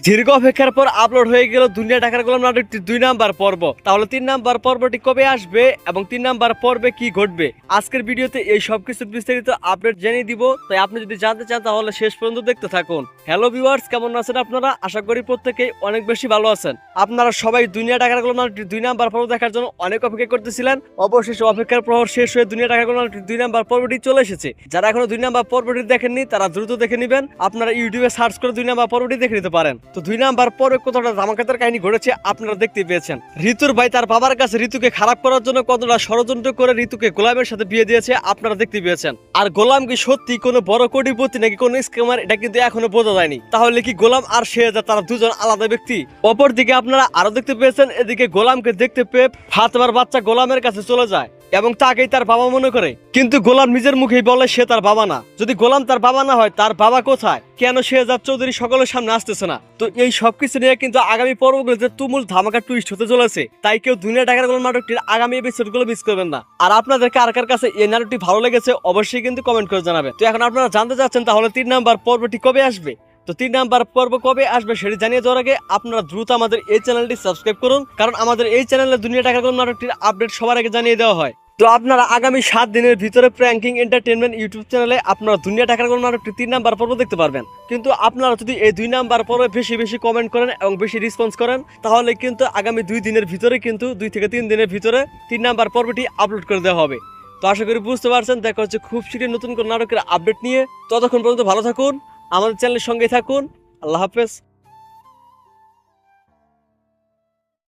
দীর্ঘ অপেক্ষার পর আপলোড হয়ে গেল দুনিয়া টাকার গোলাম নাটকটির 2 নাম্বার পর্ব। তাহলে 3 নাম্বার পর্বটি কবে আসবে এবং 3 নাম্বার পর্বে কি ঘটবে আজকের ভিডিওতে এই সবকিছুর বিস্তারিত আপডেট জানিয়ে দিব। তাই আপনি যদি জানতে চান তাহলে শেষ পর্যন্ত দেখতে থাকুন। হ্যালো ভিউয়ার্স, কেমন আছেন আপনারা? আশা করি প্রত্যেকেই অনেক বেশি ভালো আছেন। আপনারা সবাই দুনিয়া টাকার গোলাম নাটকটির 2 নাম্বার পর্ব দেখার জন্য অনেক অপেক্ষা করতেছিলেন। অবশেষে অপেক্ষার প্রহর শেষ হয়ে দুনিয়া টাকার গোলাম নাটকটির 2 নাম্বার পর্বটি চলে এসেছে। যারা এখনো 2 নাম্বার পর্বটি দেখেননি তারা দ্রুত দেখে নেবেন। আপনারা ইউটিউবে সার্চ করে 2 নাম্বার পর্বটি দেখে নিতে পারেন। তো 2 নাম্বার পরে কতটা ধামাকাদার কাহিনী ঘটেছে আপনারা দেখতে পেয়েছেন। ঋতুর ভাই তার বাবার কাছে ঋতুকে খারাপ করার জন্য কতটা ষড়যন্ত্র করে ঋতুকে গোলামের সাথে বিয়ে দিয়েছে আপনারা দেখতে পেয়েছেন। আর গোলাম কি সত্যি কোনো বড় কোটিপতি নাকি কোনো স্ক্যামার, এটা কিন্তু এখনো বোঝা যায়নি। তাহলে কি গোলাম আর শেহজাদ তারা দুজন আলাদা ব্যক্তি? অপরদিকে আপনারা আরো দেখতে পেয়েছেন, এদিকে গোলামকে দেখতে পেয়ে ফাতেমার বাচ্চা গোলামের কাছে চলে যায় এবং তাকেই তার বাবা মনে করে। কিন্তু গোলাম নিজের মুখেই বলে সে তার বাবা না। যদি গোলাম তার বাবা না হয়, তার বাবা কোথায়? কেন শেহজাদ চৌধুরী সকলের সামনে আসতেছে না? তো এই সবকিছু নিয়ে কিন্তু আগামী পর্বগুলোতে তুমুল ধামাকা টুইস্ট হতে চলেছে। তাই কেউ দুনিয়া টাকার গোলাম নাটকটির আগামী এপিসোডগুলো মিস করবেন না। আর আপনাদের কার কাছে এই নাটকটি ভালো লেগেছে অবশ্যই কিন্তু কমেন্ট করে জানাবেন। তো এখন আপনারা জানতে চাচ্ছেন তাহলে 3 নাম্বার পর্বটি কবে আসবে। তো 3 নাম্বার পর্ব কবে আসবে সেটি জানিয়ে দেওয়ার আগে আপনারা দ্রুত আমাদের এই চ্যানেলটি সাবস্ক্রাইব করুন, কারণ আমাদের এই চ্যানেলে দুনিয়া টাকার গোলাম নাটকটির আপডেট সবার আগে জানিয়ে দেওয়া হয়। তো আপনারা আগামী 7 দিনের ভিতরে প্র্যাঙ্কিং এন্টারটেইনমেন্ট ইউটিউব চ্যানেলে আপনারা দুনিয়া টাকার গোলাম নাটকটি 3 নাম্বার পর্ব দেখতে পারবেন। কিন্তু আপনারা যদি এই 2 নাম্বার পর্বে বেশি কমেন্ট করেন এবং বেশি রেসপন্স করেন তাহলে কিন্তু আগামী 2 দিনের ভিতরে কিন্তু 2 থেকে 3 দিনের ভিতরে 3 নাম্বার পর্বটি আপলোড করে দেওয়া হবে। তো আশা করি বুঝতে পারছেন। দেখা হচ্ছে খুব শীঘ্রই নতুন কোন নাটকের আপডেট নিয়ে। ততক্ষণ পর্যন্ত ভালো থাকুন, আমাদের চ্যানেলের সঙ্গে থাকুন। আল্লাহ হাফেজ।